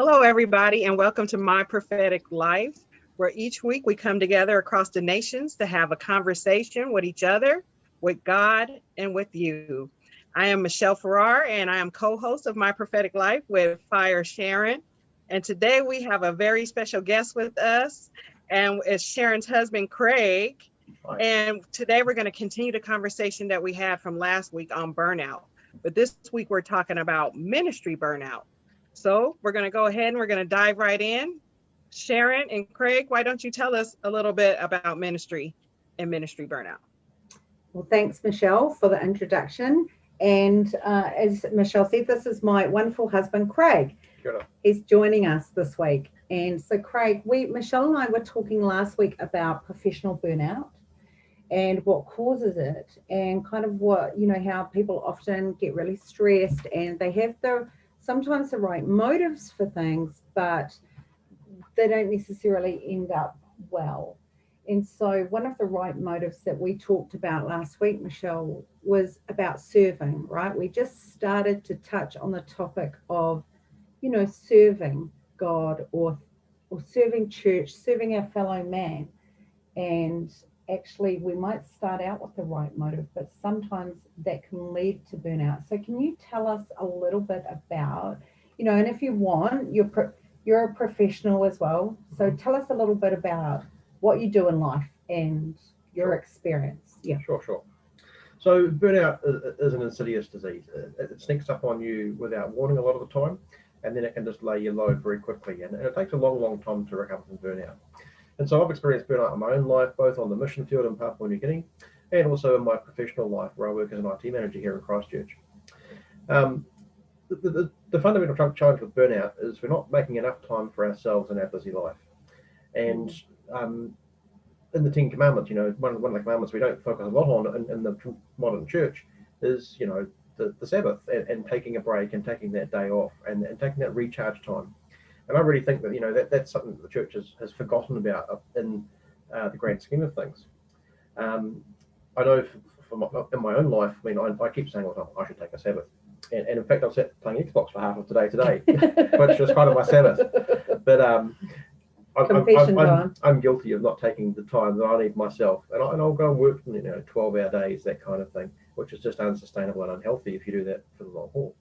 Hello, everybody, and welcome to My Prophetic Life, where each week we come together across the nations to have a conversation with each other, with God, and with you. I am Michelle Farrar, and I am co host of My Prophetic Life with Farrar, Sharon. And today we have a very special guest with us, and it's Sharon's husband, Craig. Right. And today we're going to continue the conversation that we had from last week on burnout. But this week we're talking about ministry burnout. So we're going to go ahead and we're going to dive right in. Sharon and Craig, why don't you tell us a little bit about ministry and ministry burnout? Well, thanks, Michelle, for the introduction. And as Michelle said, this is my wonderful husband, Craig. Good. He's joining us this week. And so, Craig, Michelle and I were talking last week about professional burnout and what causes it, and kind of how people often get really stressed and they have sometimes the right motives for things, but they don't necessarily end up well. And so one of the right motives that we talked about last week, Michelle, was about serving, right? We just started to touch on the topic of, serving God or serving church, serving our fellow man. And actually, we might start out with the right motive, but sometimes that can lead to burnout. So can you tell us a little bit about, and if you want, you're a professional as well. So tell us a little bit about what you do in life and your experience. Yeah. Sure. So burnout is an insidious disease. It sneaks up on you without warning a lot of the time, and then it can just lay you low very quickly. And it takes a long time to recover from burnout. And so I've experienced burnout in my own life, both on the mission field in Papua New Guinea, and also in my professional life, where I work as an IT manager here in Christchurch. The fundamental challenge with burnout is we're not making enough time for ourselves in our busy life. And in the Ten Commandments, one of the commandments we don't focus a lot on in the modern church is, the Sabbath and taking a break and taking that day off and taking that recharge time. And I really think that, that's something that the church has forgotten about in the grand scheme of things. I know in my own life, I keep saying, well, I should take a Sabbath. And in fact, I've sat playing Xbox for half of today, which is kind of my Sabbath. But I'm guilty of not taking the time that I need myself. And I'll go and work, 12-hour days, that kind of thing, which is just unsustainable and unhealthy if you do that for the long haul.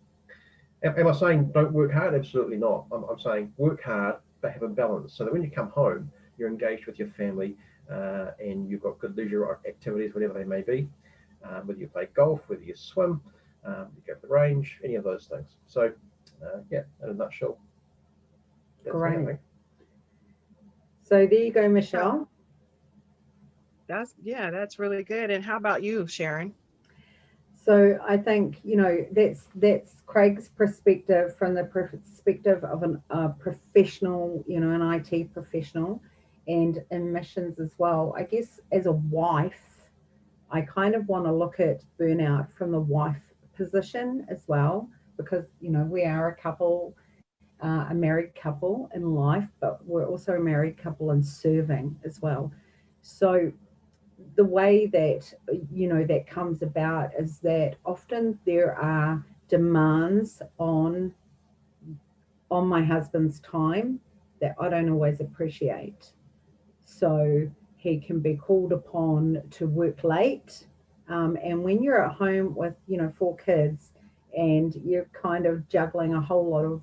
Am I saying don't work hard? Absolutely not. I'm saying work hard, but have a balance, so that when you come home, you're engaged with your family and you've got good leisure activities, whatever they may be, whether you play golf, whether you swim, you go to the range, any of those things. So, in a nutshell. Great. So there you go, Michelle. That's really good. And how about you, Sharon? So I think, that's Craig's perspective from the perspective of a professional, an IT professional, and in missions as well. I guess as a wife, I kind of want to look at burnout from the wife position as well, because, we are a couple, a married couple in life, but we're also a married couple in serving as well. So the way that that comes about is that often there are demands on my husband's time that I don't always appreciate. So he can be called upon to work late, and when you're at home with 4 kids and you're kind of juggling a whole lot of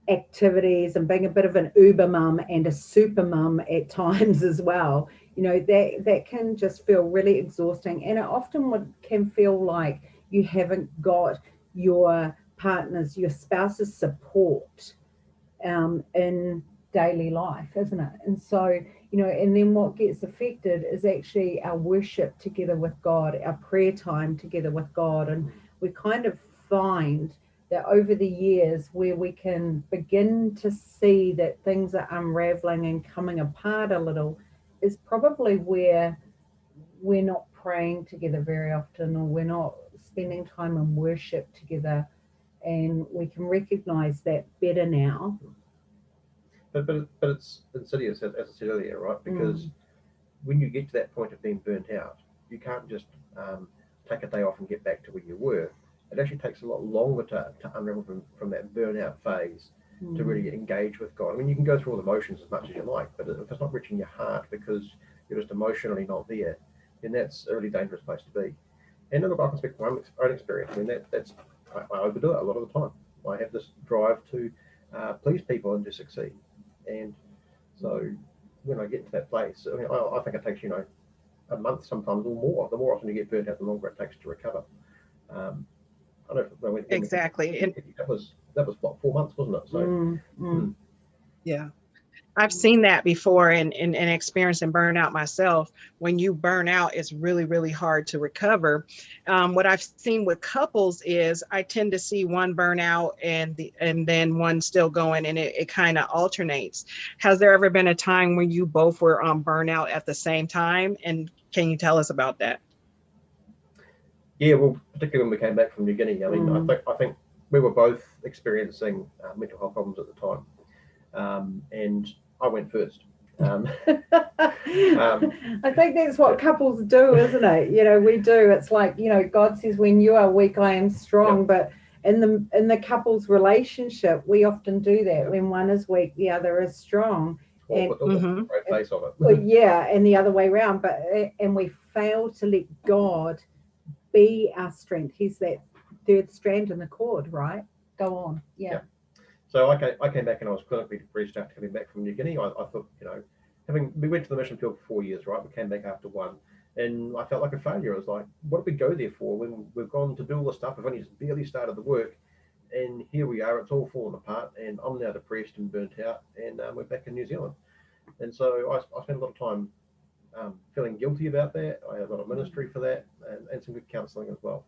activities and being a bit of an uber mum and a super mum at times as well, that can just feel really exhausting, and it often can feel like you haven't got your spouse's support in daily life, isn't it? And so, and then what gets affected is actually our worship together with God, our prayer time together with God. And we kind of find that over the years where we can begin to see that things are unraveling and coming apart a little is probably where we're not praying together very often, or we're not spending time in worship together, and we can recognize that better now. But it's insidious, as I said earlier, right? Because when you get to that point of being burnt out, you can't just take a day off and get back to where you were. It actually takes a lot longer to unravel from that burnout phase to really engage with God. I mean, you can go through all the motions as much as you like, but if it's not reaching your heart because you're just emotionally not there, then that's a really dangerous place to be. And look, I can speak from my own experience. I mean, I overdo it a lot of the time. I have this drive to please people and to succeed. And so when I get to that place, I mean, I think it takes, a month sometimes or more. The more often you get burnt out, the longer it takes to recover. I don't know. Exactly. And that was what, 4 months, wasn't it? So yeah. I've seen that before and experiencing burnout myself. When you burn out, it's really, really hard to recover. What I've seen with couples is I tend to see one burnout and then one still going, and it kind of alternates. Has there ever been a time when you both were on burnout at the same time? And can you tell us about that? Yeah, well, particularly when we came back from New Guinea. I mean, I think we were both experiencing mental health problems at the time, and I went first. I think that's what couples do, isn't it? We do. It's like, God says, when you are weak, I am strong. Yep. But in the couple's relationship, we often do that. Yep. When one is weak, the other is strong. Well, and the face of it. Well, yeah, and the other way around. And we fail to let God be our strength. He's that third strand in the cord, right? Go on. Yeah. Yep. So I came back and I was clinically depressed after coming back from New Guinea. I thought, we went to the mission field for 4 years, right? We came back after 1, and I felt like a failure. I was like, what did we go there for when we've gone to do all the stuff? We've only just barely started the work, and here we are. It's all fallen apart, and I'm now depressed and burnt out, and we're back in New Zealand. And so I spent a lot of time feeling guilty about that. I had a lot of ministry for that, and some good counselling as well.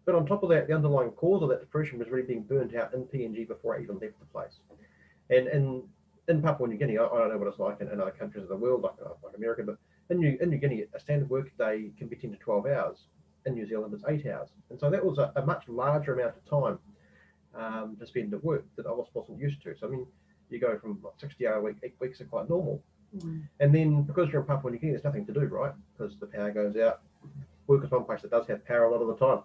But on top of that, the underlying cause of that depression was really being burnt out in PNG before I even left the place. And in Papua New Guinea, I don't know what it's like in other countries of the world, like America, but in New Guinea, a standard work day can be 10 to 12 hours. In New Zealand, it's 8 hours. And so that was a much larger amount of time to spend at work that I wasn't used to. So, I mean, you go from 60-hour week, 8 weeks are quite normal. And then because you're in Papua New Guinea, there's nothing to do, right? Because the power goes out. Work is one place that does have power a lot of the time.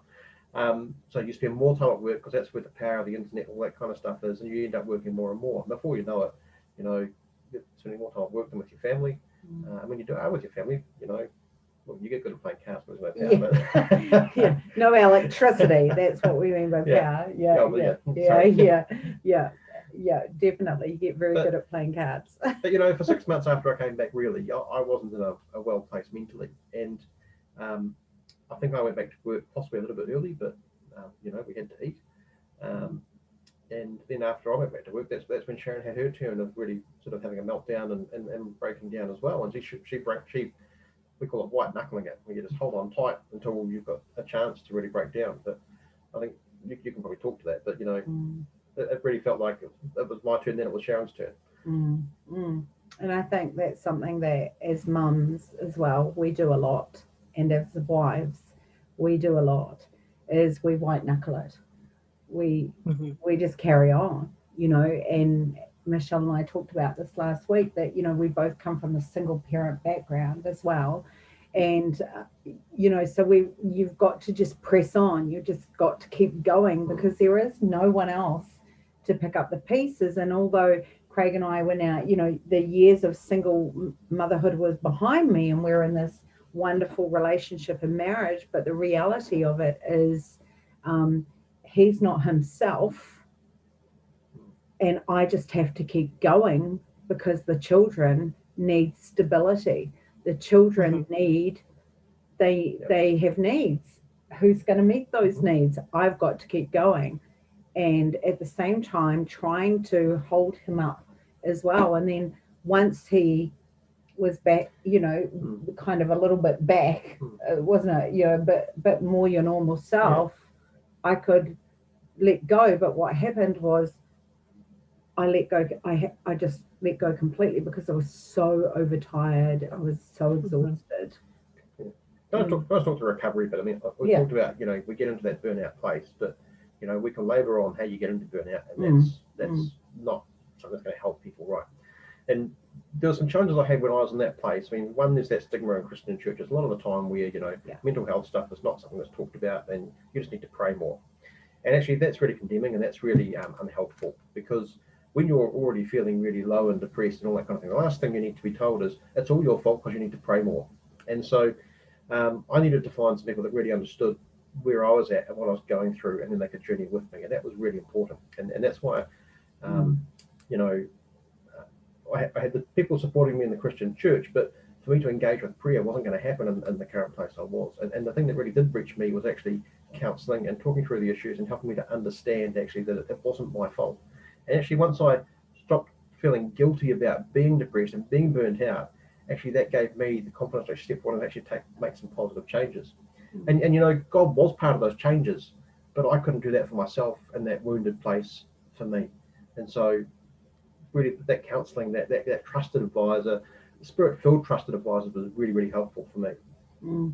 So you spend more time at work because that's where the power of the internet, all that kind of stuff is, and you end up working more and more. And before you know it, you're spending more time at work than with your family. And when you are with your family, well, you get good at playing cards, but there's no power. But yeah, no electricity. That's what we mean by power. Yeah, definitely. You get very good at playing cards. But for 6 months after I came back, really, I wasn't in a well place mentally, and I think I went back to work possibly a little bit early, but we had to eat. And then after I went back to work, that's when Sharon had her turn of really sort of having a meltdown and breaking down as well. And we call it white knuckling it, where you just hold on tight until you've got a chance to really break down. But I think you can probably talk to that. But it really felt like it was my turn, then it was Sharon's turn. And I think that's something that as mums as well, we do a lot. And as wives, we do a lot, is we white knuckle it. We just carry on, and Michelle and I talked about this last week that, we both come from a single parent background as well. And, so you've got to just press on. You've just got to keep going because there is no one else to pick up the pieces. And although Craig and I were now, the years of single motherhood was behind me and we're in this wonderful relationship and marriage, but the reality of it is he's not himself, and I just have to keep going because the children need stability. The children they have needs. Who's going to meet those needs? I've got to keep going, and at the same time trying to hold him up as well. And then once he was back, kind of a little bit back, wasn't it? But more your normal self, I could let go. But what happened was I let go. I just let go completely because I was so overtired. I was so exhausted. I talked to recovery, but I mean, we talked about, we get into that burnout place, but, we can labor on how you get into burnout, and that's not something that's going to help people, right? And there were some challenges I had when I was in that place. I mean, one is that stigma in Christian churches. A lot of the time where, mental health stuff is not something that's talked about, and you just need to pray more. And actually, that's really condemning, and that's really unhelpful, because when you're already feeling really low and depressed and all that kind of thing, the last thing you need to be told is it's all your fault because you need to pray more. And so I needed to find some people that really understood where I was at and what I was going through, and then they could journey with me. And that was really important. And that's why, you know, I had the people supporting me in the Christian church, but for me to engage with prayer wasn't going to happen in the current place I was. And the thing that really did reach me was actually counselling and talking through the issues and helping me to understand actually that it wasn't my fault. And actually, once I stopped feeling guilty about being depressed and being burnt out, actually that gave me the confidence to step forward and actually make some positive changes. And you know, God was part of those changes, but I couldn't do that for myself in that wounded place for me. And so really that counselling, that trusted advisor, spirit-filled trusted advisor, was really, really helpful for me.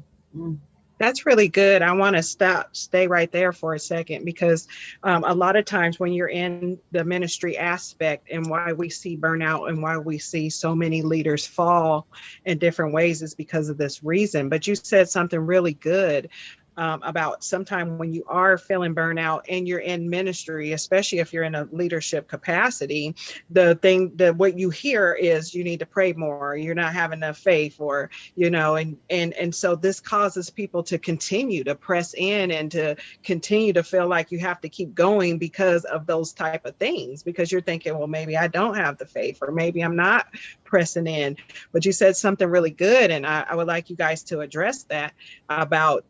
That's really good. I want to stay right there for a second, because a lot of times when you're in the ministry aspect, and why we see burnout and why we see so many leaders fall in different ways is because of this reason. But you said something really good about sometime when you are feeling burnout and you're in ministry, especially if you're in a leadership capacity, the thing that what you hear is you need to pray more, you're not having enough faith, or and so this causes people to continue to press in and to continue to feel like you have to keep going because of those type of things, because you're thinking, well, maybe I don't have the faith, or maybe I'm not pressing in. But you said something really good, and I would like you guys to address that, about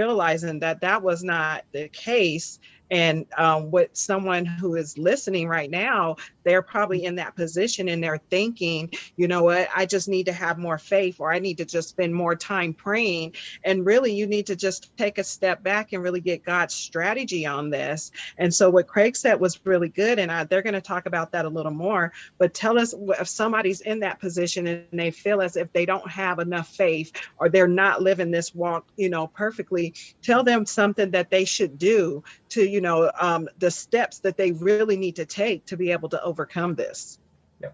realizing that that was not the case. And with someone who is listening right now, they're probably in that position and they're thinking, you know what, I just need to have more faith, or I need to just spend more time praying. And really, you need to just take a step back and really get God's strategy on this. And so what Craig said was really good. And they're going to talk about that a little more. But tell us, if somebody's in that position and they feel as if they don't have enough faith, or they're not living this walk, perfectly, tell them something that they should do to, the steps that they really need to take to be able to overcome this. Yeah.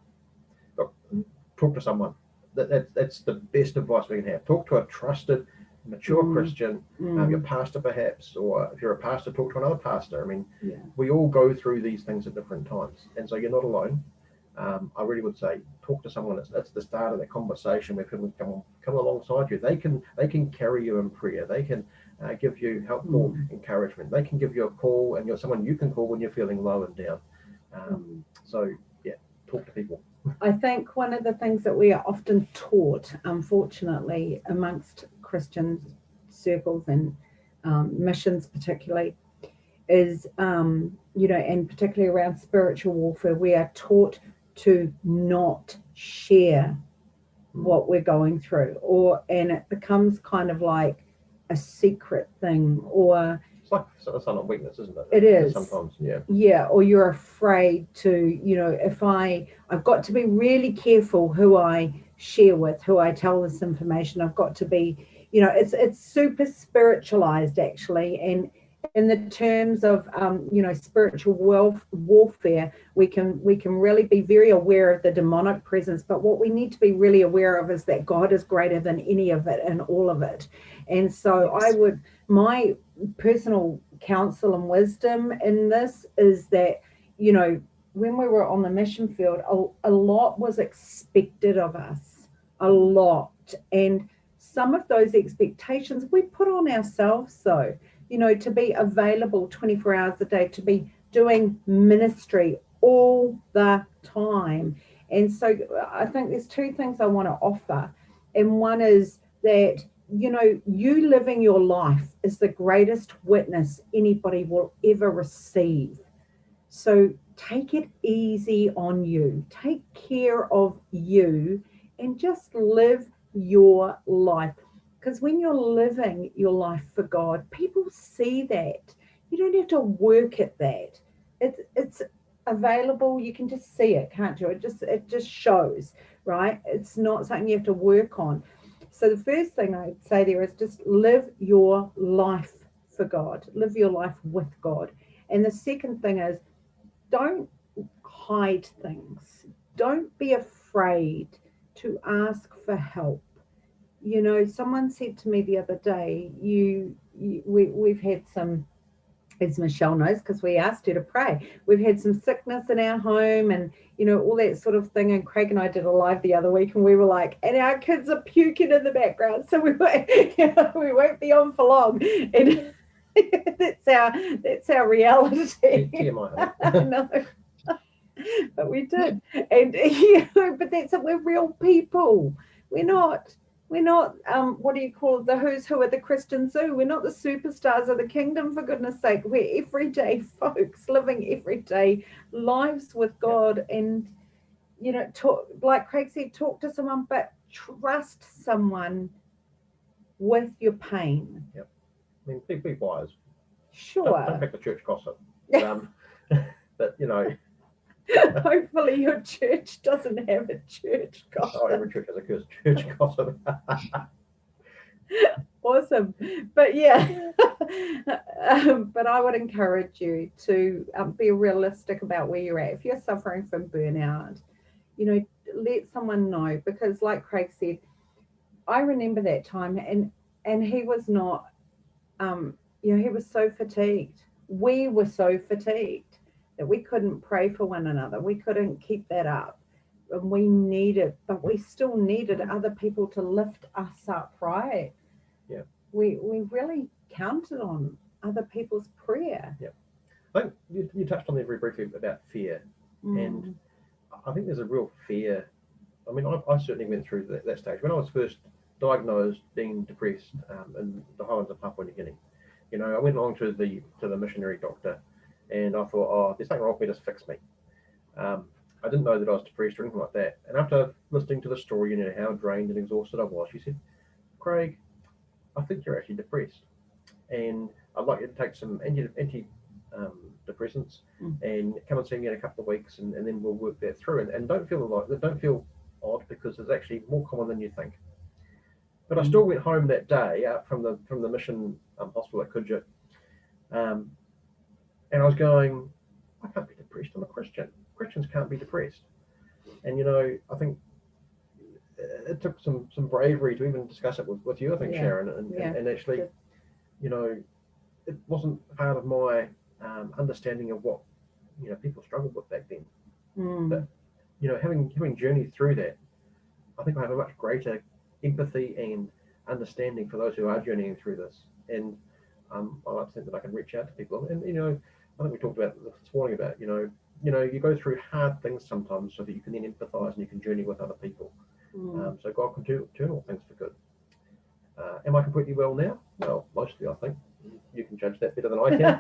Look, talk to someone. That's the best advice we can have. Talk to a trusted, mature Christian, your pastor perhaps, or if you're a pastor, talk to another pastor. I mean, we all go through these things at different times, and so you're not alone. I really would say talk to someone. That's the start of that conversation where people come alongside you. They can carry you in prayer. They can give you helpful encouragement. They can give you a call, and you're someone you can call when you're feeling low and down. So yeah, talk to people. I think one of the things that we are often taught, unfortunately, amongst Christian circles and missions particularly, is and particularly around spiritual warfare, we are taught to not share what we're going through, and it becomes kind of like a secret thing, or it's like a sign of weakness, isn't it? It is sometimes, or you're afraid to, if I've got to be really careful who I share with, who I tell this information. I've got to be, it's super spiritualized actually, and in the terms of spiritual warfare, we can really be very aware of the demonic presence, but what we need to be really aware of is that God is greater than any of it and all of it. And so my personal counsel and wisdom in this is that, when we were on the mission field, a lot was expected of us, a lot. And some of those expectations we put on ourselves, though, to be available 24 hours a day, to be doing ministry all the time. And so I think there's two things I want to offer. And one is that, you living your life is the greatest witness anybody will ever receive. So take it easy on you. Take care of you and just live your life. Because when you're living your life for God, people see that. You don't have to work at that. It's available. You can just see it, can't you? It just shows, right? It's not something you have to work on. So the first thing I'd say there is just live your life for God. Live your life with God. And the second thing is, don't hide things. Don't be afraid to ask for help. Someone said to me the other day, we've had some as Michelle knows, because we asked her to pray. We've had some sickness in our home and, all that sort of thing. And Craig and I did a live the other week and we were like, and our kids are puking in the background. So we won't be on for long. And that's our reality. TMI. I know. But we did. And, but we're real people. We're not, what do you call it, the who's who at the Christian Zoo. We're not the superstars of the kingdom, for goodness sake. We're everyday folks living everyday lives with God. And, like Craig said, talk to someone, but trust someone with your pain. Yep. I mean, be wise. Sure. Don't pick the church gossip. But, hopefully your church doesn't have a church gossip. Oh, every church has a church gossip. Awesome. But yeah, but I would encourage you to be realistic about where you're at. If you're suffering from burnout, let someone know, because like Craig said, I remember that time and he was not, he was so fatigued. We were so fatigued that we couldn't pray for one another. We couldn't keep that up. And we still needed other people to lift us up, right? Yeah. We really counted on other people's prayer. Yeah. I think you touched on there very briefly about fear. And I think there's a real fear. I mean, I certainly went through that stage. When I was first diagnosed being depressed in the Highlands of Papua New Guinea, I went along to the missionary doctor, and I thought, oh, there's nothing wrong with me, just fix me. I didn't know that I was depressed or anything like that. And after listening to the story, how drained and exhausted I was, she said, Craig, I think you're actually depressed, and I'd like you to take some anti depressants and come and see me in a couple of weeks, and then we'll work that through. And don't feel odd, because it's actually more common than you think. But I still went home that day out from the mission hospital at Kudjut, and I was going, I can't be depressed. I'm a Christian. Christians can't be depressed. And I think it took some bravery to even discuss it with you, I think, Sharon, and actually, it wasn't part of my understanding of what people struggled with back then. But having journeyed through that, I think I have a much greater empathy and understanding for those who are journeying through this. And I like to think that I can reach out to people. And I think we talked about this morning about you go through hard things sometimes so that you can then empathize and you can journey with other people. So God can turn all things for good. Am I completely well now? Well, mostly, I think. You can judge that better than I can.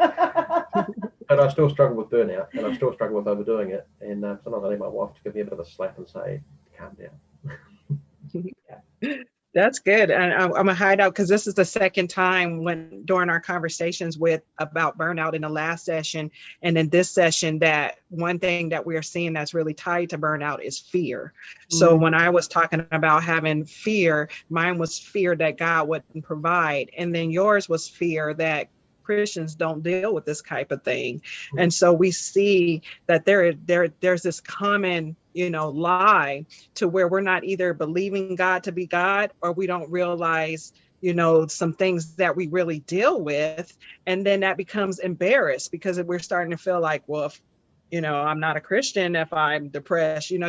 But I still struggle with burnout, and I still struggle with overdoing it. And sometimes I need my wife to give me a bit of a slap and say, calm down. That's good. And I'm gonna hide out because this is the second time during our conversations about burnout in the last session and in this session, that one thing that we're seeing that's really tied to burnout is fear. So when I was talking about having fear, mine was fear that God wouldn't provide, and then yours was fear that Christians don't deal with this type of thing. And so we see that there's this common, lie to where we're not either believing God to be God, or we don't realize, some things that we really deal with. And then that becomes embarrassed because we're starting to feel like, well, if I'm not a Christian if I'm depressed. You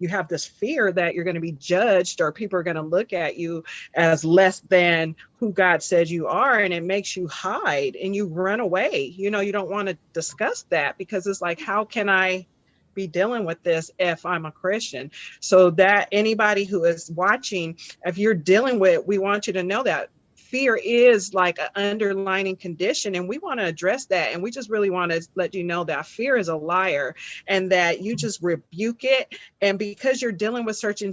have this fear that you're going to be judged, or people are going to look at you as less than who God says you are. And it makes you hide and you run away. You don't want to discuss that because it's like, how can I be dealing with this if I'm a Christian? So that anybody who is watching, if you're dealing with, we want you to know that fear is like an underlying condition, and we want to address that. And we just really want to let you know that fear is a liar, and that you just rebuke it. And because you're dealing with certain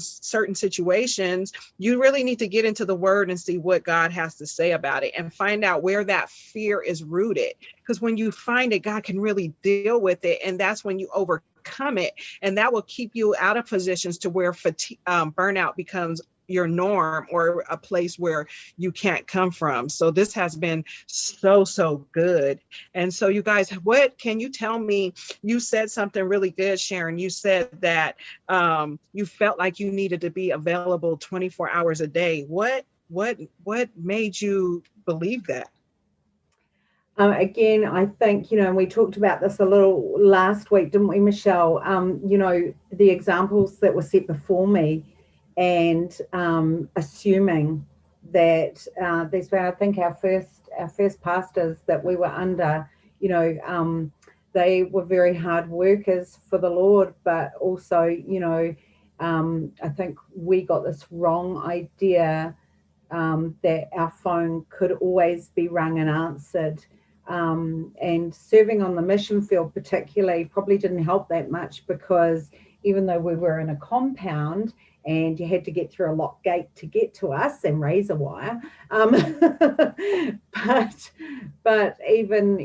situations, you really need to get into the word and see what God has to say about it and find out where that fear is rooted. Because when you find it, God can really deal with it. And that's when you overcome it. And that will keep you out of positions to where burnout becomes your norm, or a place where you can't come from. So this has been so good. And so you guys, what can you tell me? You said something really good, Sharon. You said that you felt like you needed to be available 24 hours a day. What made you believe that? Again, I think, and we talked about this a little last week, didn't we, Michelle? The examples that were set before me, and assuming that these were, I think, our first pastors that we were under, they were very hard workers for the Lord, but also, I think we got this wrong idea that our phone could always be rung and answered. And serving on the mission field particularly probably didn't help that much, because even though we were in a compound and you had to get through a lock gate to get to us and razor wire, but even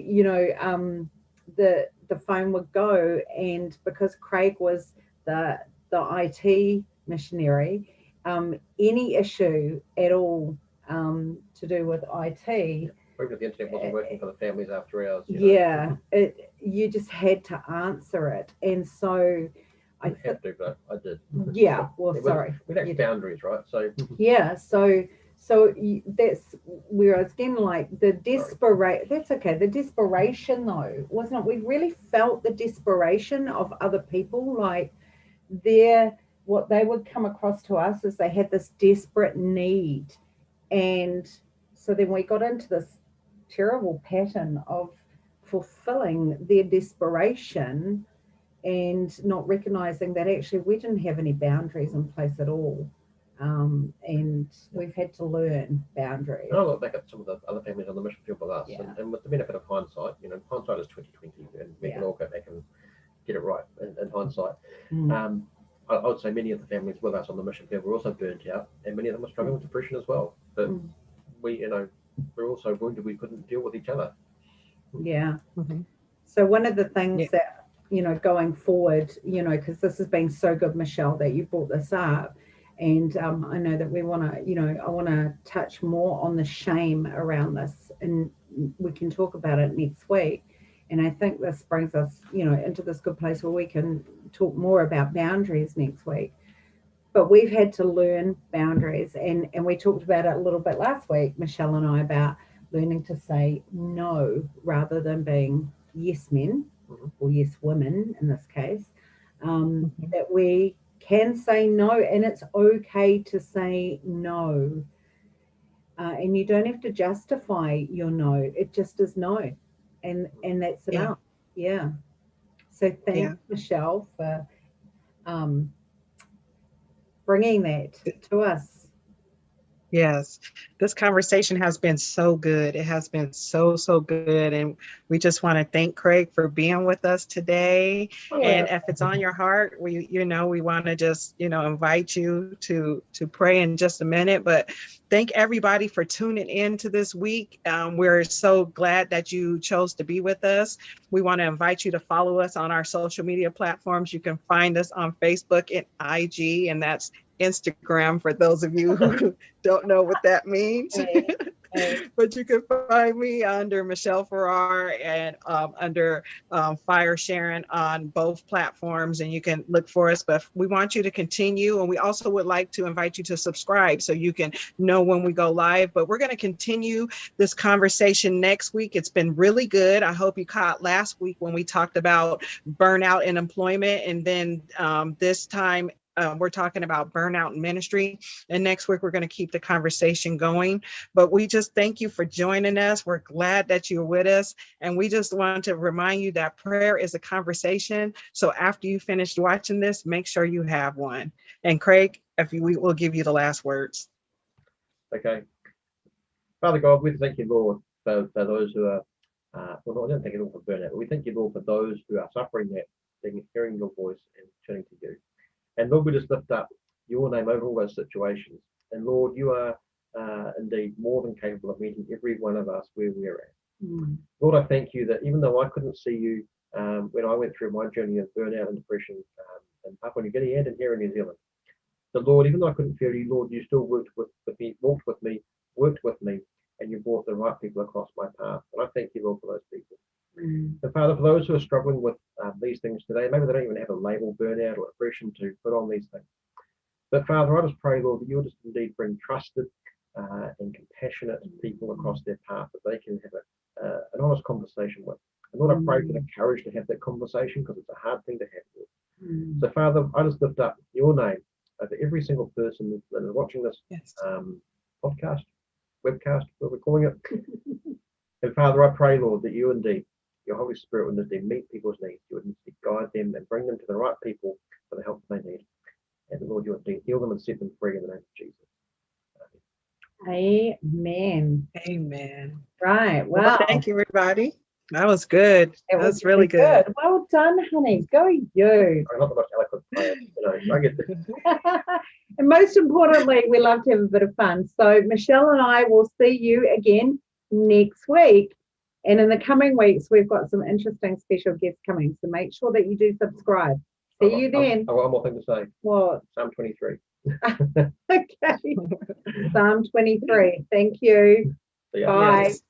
the phone would go, and because Craig was the IT missionary, any issue at all to do with IT. Or if the internet wasn't working for the families after hours. You just had to answer it. And so I have to, but I did. Yeah, well, sorry. We lack boundaries, right? So yeah, so that's where I was again, like the desperation. That's okay. The desperation, though, wasn't it? We really felt the desperation of other people, like what they would come across to us is they had this desperate need. And so then we got into this terrible pattern of fulfilling their desperation and not recognizing that actually we didn't have any boundaries in place at all. And we've had to learn boundaries. And I look back at some of the other families on the mission field with us, Yeah. and with the benefit of hindsight, hindsight is 2020, and we can all go back and get it right in hindsight. I would say many of the families with us on the mission field were also burnt out, and many of them were struggling with depression as well. But we're also wounded we couldn't deal with each other. Yeah. Mm-hmm. So one of the things that, going forward, because this has been so good, Michelle, that you brought this up. And I know that we want to, I want to touch more on the shame around this, and we can talk about it next week. And I think this brings us, into this good place where we can talk more about boundaries next week. But we've had to learn boundaries, and we talked about it a little bit last week, Michelle and I, about learning to say no rather than being yes men or yes women in this case. That we can say no, and it's okay to say no. And you don't have to justify your no. It just is no. And that's enough. Yeah. So thanks, Michelle, for bringing that to us. Yes, this conversation has been so good. It has been so good. And we just want to thank Craig for being with us today. And if it's on your heart, we want to just, invite you to pray in just a minute. But thank everybody for tuning in to this week. We're so glad that you chose to be with us. We want to invite you to follow us on our social media platforms. You can find us on Facebook and IG, and that's Instagram for those of you who don't know what that means. But you can find me under Michelle Farrar and under Fire Sharon on both platforms, and you can look for us. But we want you to continue, and we also would like to invite you to subscribe so you can know when we go live. But we're going to continue this conversation next week. It's been really good. I hope you caught last week when we talked about burnout and employment, and then this time we're talking about burnout in ministry. And next week, we're going to keep the conversation going. But we just thank you for joining us. We're glad that you're with us. And we just want to remind you that prayer is a conversation. So after you finish watching this, make sure you have one. And Craig, we will give you the last words. Okay. Father God, we thank you, Lord, for those who are, I don't thank you, Lord, for burnout, but we thank you, Lord, for those who are suffering that, hearing your voice and turning to you. And Lord, we just lift up your name over all those situations. And Lord, you are indeed more than capable of meeting every one of us where we're at. Lord, I thank you that even though I couldn't see you when I went through my journey of burnout and depression in Papua New Guinea and here in New Zealand, the Lord, even though I couldn't feel you, Lord, you still walked with me, worked with me, and you brought the right people across my path. And I thank you, Lord, for those people. And Father, for those who are struggling with these things today, maybe they don't even have a label, burnout or depression, to put on these things. But Father, I just pray, Lord, that you'll just indeed bring trusted and compassionate people across their path, that they can have an honest conversation with. And Lord, I pray for the courage to have that conversation, because it's a hard thing to have. So, Father, I just lift up your name over every single person that is watching this podcast, webcast, what we're calling it. And Father, I pray, Lord, that you indeed, your Holy Spirit would indeed meet people's needs. You would indeed guide them and bring them to the right people for the help they need. And Lord, you would indeed heal them and set them free in the name of Jesus. Amen. Amen. Right. Well, Wow. thank you, everybody. That was good. It That was really good. Well done, honey. Go you. I'm not the most eloquent player, I get this. And most importantly, we love to have a bit of fun. So Michelle and I will see you again next week. And in the coming weeks, we've got some interesting special guests coming. So make sure that you do subscribe. See you then. I've got one more thing to say. What? Psalm 23. Okay. Psalm 23. Thank you. See ya. Bye. Yes.